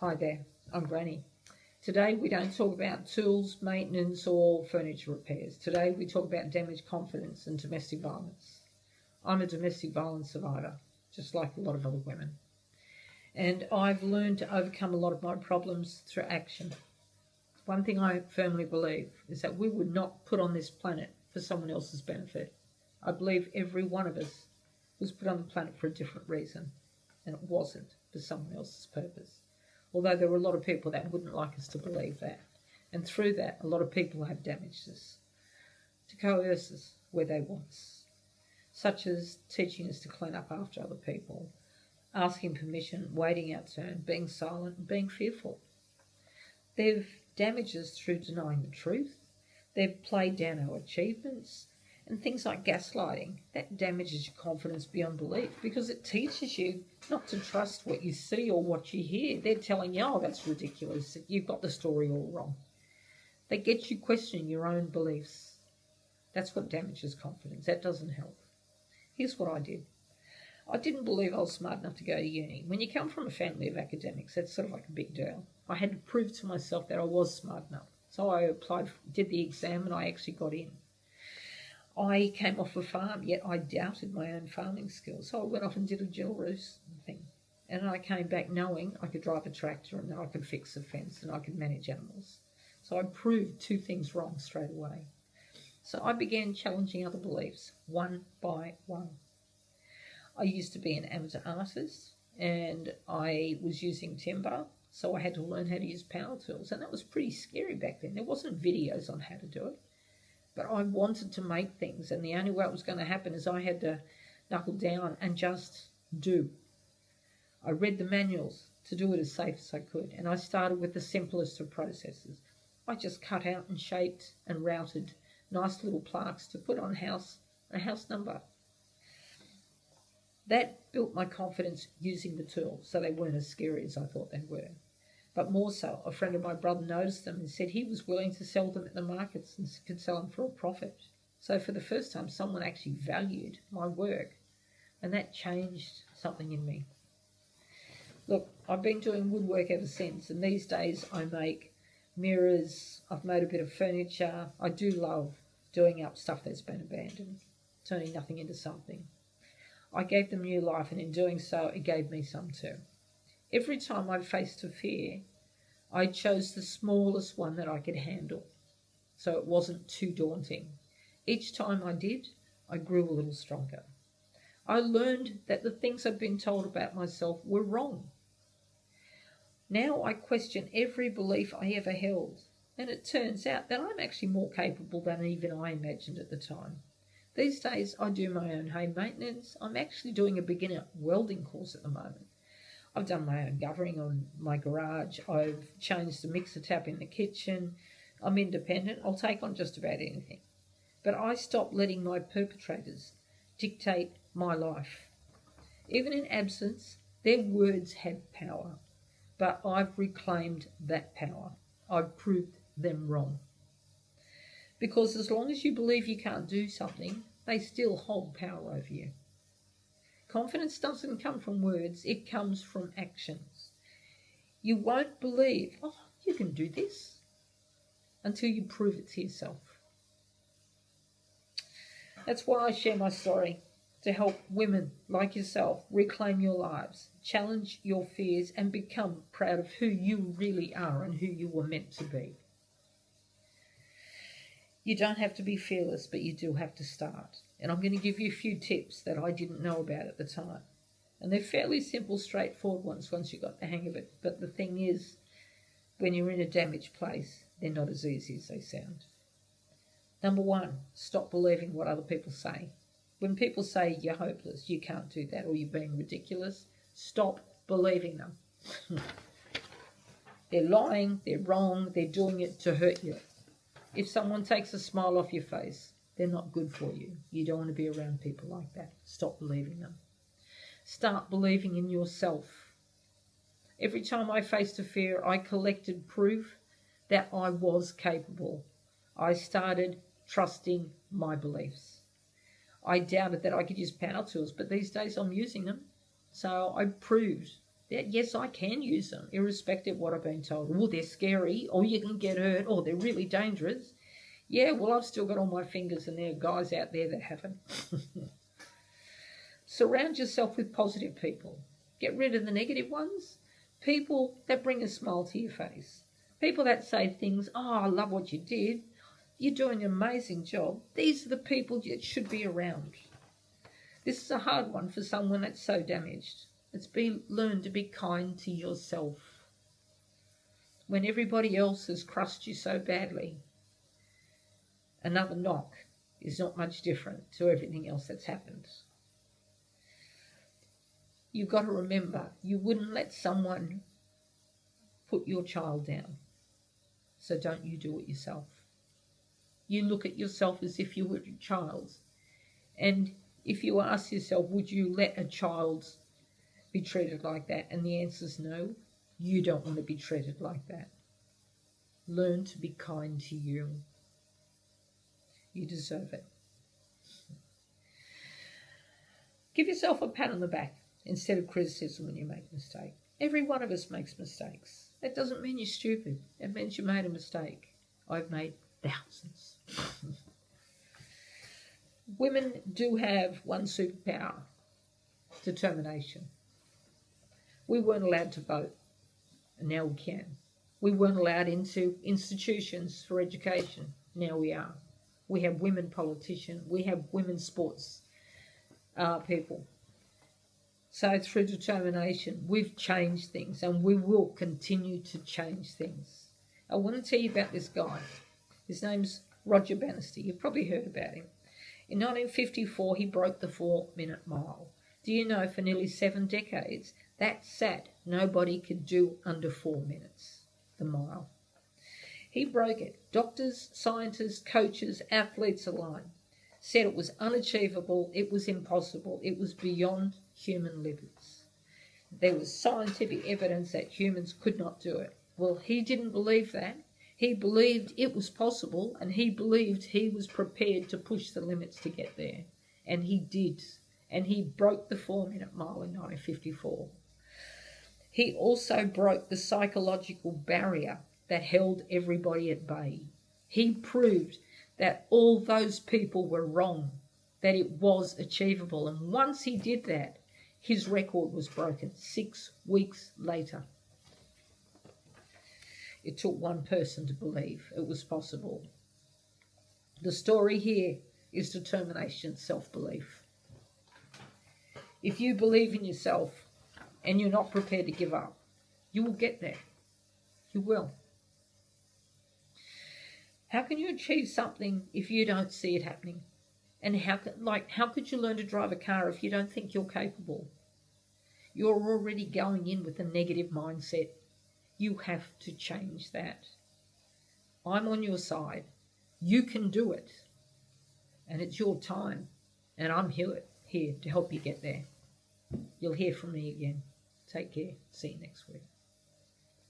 Hi there, I'm Granny. Today we don't talk about tools, maintenance or furniture repairs. Today we talk about damaged confidence and domestic violence. I'm a domestic violence survivor, just like a lot of other women. And I've learned to overcome a lot of my problems through action. One thing I firmly believe is that we were not put on this planet for someone else's benefit. I believe every one of us was put on the planet for a different reason, and it wasn't for someone else's purpose. Although there were a lot of people that wouldn't like us to believe that. And through that, a lot of people have damaged us to coerce us where they want us, such as teaching us to clean up after other people, asking permission, waiting our turn, being silent, and being fearful. They've damaged us through denying the truth. They've played down our achievements. And things like gaslighting, that damages your confidence beyond belief because it teaches you not to trust what you see or what you hear. They're telling you, oh, that's ridiculous. You've got the story all wrong. They get you questioning your own beliefs. That's what damages confidence. That doesn't help. Here's what I did. I didn't believe I was smart enough to go to uni. When you come from a family of academics, that's sort of like a big deal. I had to prove to myself that I was smart enough. So I applied, did the exam, and I actually got in. I came off a farm, yet I doubted my own farming skills. So I went off and did a drill roost thing. And I came back knowing I could drive a tractor and that I could fix a fence and I could manage animals. So I proved two things wrong straight away. So I began challenging other beliefs, one by one. I used to be an amateur artist and I was using timber, so I had to learn how to use power tools. And that was pretty scary back then. There wasn't videos on how to do it. But I wanted to make things, and the only way it was going to happen is I had to knuckle down and just do. I read the manuals to do it as safe as I could, and I started with the simplest of processes. I just cut out and shaped and routed nice little plaques to put on a house number. That built my confidence using the tools, so they weren't as scary as I thought they were. But more so, a friend of my brother noticed them and said he was willing to sell them at the markets and could sell them for a profit. So for the first time, someone actually valued my work, and that changed something in me. Look, I've been doing woodwork ever since, and these days I make mirrors, I've made a bit of furniture. I do love doing up stuff that's been abandoned, turning nothing into something. I gave them new life, and in doing so, it gave me some too. Every time I faced a fear, I chose the smallest one that I could handle, so it wasn't too daunting. Each time I did, I grew a little stronger. I learned that the things I'd been told about myself were wrong. Now I question every belief I ever held, and it turns out that I'm actually more capable than even I imagined at the time. These days I do my own home maintenance. I'm actually doing a beginner welding course at the moment. I've done my own guttering on my garage. I've changed the mixer tap in the kitchen. I'm independent. I'll take on just about anything. But I stopped letting my perpetrators dictate my life. Even in absence, their words had power. But I've reclaimed that power. I've proved them wrong. Because as long as you believe you can't do something, they still hold power over you. Confidence doesn't come from words, it comes from actions. You won't believe, oh, you can do this, until you prove it to yourself. That's why I share my story, to help women like yourself reclaim your lives, challenge your fears, and become proud of who you really are and who you were meant to be. You don't have to be fearless, but you do have to start. And I'm going to give you a few tips that I didn't know about at the time. And they're fairly simple, straightforward ones once you got the hang of it. But the thing is, when you're in a damaged place, they're not as easy as they sound. Number one, stop believing what other people say. When people say you're hopeless, you can't do that, or you're being ridiculous, stop believing them. They're lying, they're wrong, they're doing it to hurt you. If someone takes a smile off your face, they're not good for you. You don't want to be around people like that. Stop believing them. Start believing in yourself. Every time I faced a fear, I collected proof that I was capable. I started trusting my beliefs. I doubted that I could use power tools, but these days I'm using them. So I proved that yes, I can use them, irrespective of what I've been told. Oh, they're scary, or you can get hurt, or they're really dangerous. Yeah, well, I've still got all my fingers, and there are guys out there that haven't. Surround yourself with positive people. Get rid of the negative ones. People that bring a smile to your face. People that say things, oh, I love what you did. You're doing an amazing job. These are the people that should be around. This is a hard one for someone that's so damaged. Learn to be kind to yourself. When everybody else has crushed you so badly, another knock is not much different to everything else that's happened. You've got to remember, you wouldn't let someone put your child down. So don't you do it yourself. You look at yourself as if you were a child. And if you ask yourself, would you let a child be treated like that? And the answer is no. You don't want to be treated like that. Learn to be kind to you. You deserve it. Give yourself a pat on the back instead of criticism when you make a mistake. Every one of us makes mistakes. That doesn't mean you're stupid. It means you made a mistake. I've made thousands. Women do have one superpower: determination. We weren't allowed to vote, and now we can. We weren't allowed into institutions for education. Now we are. We have women politicians. We have women sports people. So through determination, we've changed things, and we will continue to change things. I want to tell you about this guy. His name's Roger Bannister. You've probably heard about him. In 1954, he broke the 4-minute mile. Do you know, for nearly 7 decades, that sat, nobody could do under 4 minutes, the mile. He broke it. Doctors, scientists, coaches, athletes alike said it was unachievable, it was impossible, it was beyond human limits. There was scientific evidence that humans could not do it. Well, he didn't believe that. He believed it was possible, and he believed he was prepared to push the limits to get there. And he did. And he broke the 4-minute mile in 1954. He also broke the psychological barrier that held everybody at bay. He proved that all those people were wrong, that it was achievable. And once he did that, his record was broken 6 weeks later. It took one person to believe it was possible. The story here is determination, self-belief. If you believe in yourself and you're not prepared to give up, you will get there. You will. How can you achieve something if you don't see it happening? And how could you learn to drive a car if you don't think you're capable? You're already going in with a negative mindset. You have to change that. I'm on your side. You can do it. And it's your time. And I'm here to help you get there. You'll hear from me again. Take care. See you next week.